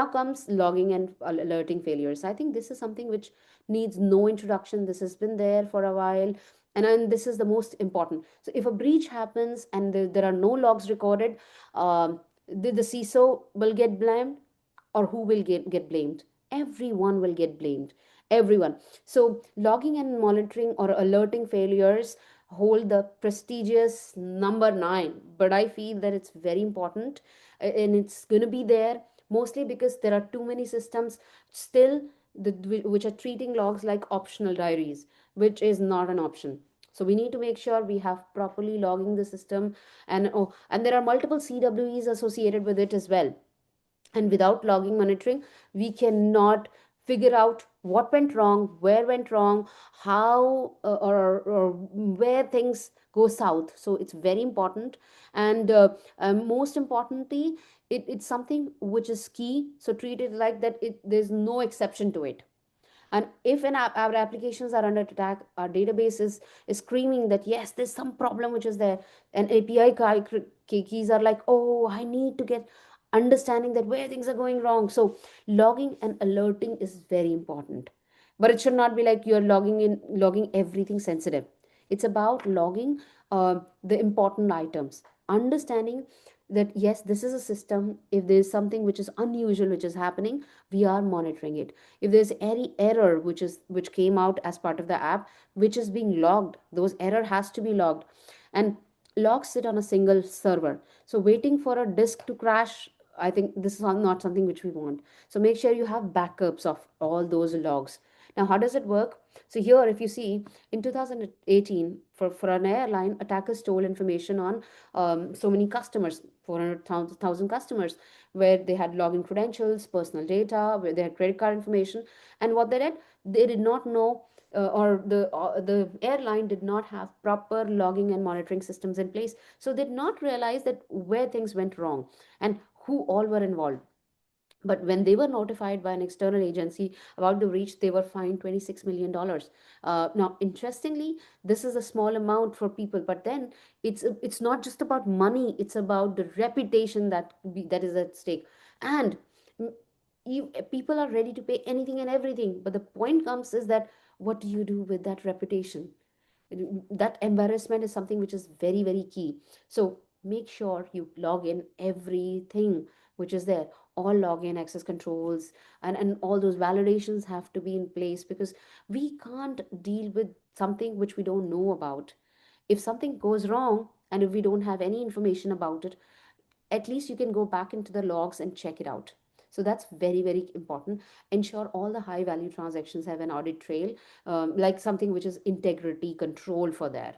Now comes logging and alerting failures. I think this is something which needs no introduction. This has been there for a while. And then this is the most important. So if a breach happens and there are no logs recorded, the CISO will get blamed, or who will get blamed? Everyone will get blamed. Everyone. So logging and monitoring or alerting failures hold the prestigious number 9, but I feel that it's very important, and it's going to be there mostly because there are too many systems still which are treating logs like optional diaries, which is not an option. So we need to make sure we have properly logging the system. And there are multiple CWEs associated with it as well. And without logging monitoring, we cannot figure out what went wrong, where went wrong, how or where things go south. So it's very important. And most importantly, it's something which is key, so treat it like that. There's no exception to it. And if our applications are under attack, our database is screaming that yes, there's some problem which is there, and keys are like, oh, I need to get understanding that where things are going wrong. So logging and alerting is very important, but it should not be like you're logging everything sensitive. It's about logging the important items, understanding that yes, this is a system. If there's something which is unusual which is happening, we are monitoring it. If there's any error which came out as part of the app which is being logged, those error has to be logged. And logs sit on a single server, so waiting for a disk to crash, I think this is not something which we want. So make sure you have backups of all those logs. Now how does it work? So here, if you see, in 2018, for an airline, attackers stole information on so many customers, 400,000 customers, where they had login credentials, personal data, where they had credit card information. And what they did not know, or the airline did not have proper logging and monitoring systems in place. So they did not realize that where things went wrong and who all were involved. But when they were notified by an external agency about the breach, they were fined $26 million. Now, interestingly, this is a small amount for people, but then it's not just about money; it's about the reputation that is at stake. And mm, people are ready to pay anything and everything. But the point comes is that what do you do with that reputation? That embarrassment is something which is very, very key. So make sure you log in everything which is there, all login access controls, and all those validations have to be in place, because we can't deal with something which we don't know about. If something goes wrong and if we don't have any information about it, at least you can go back into the logs and check it out. So that's very, very important. Ensure all the high value transactions have an audit trail, like something which is integrity control for there.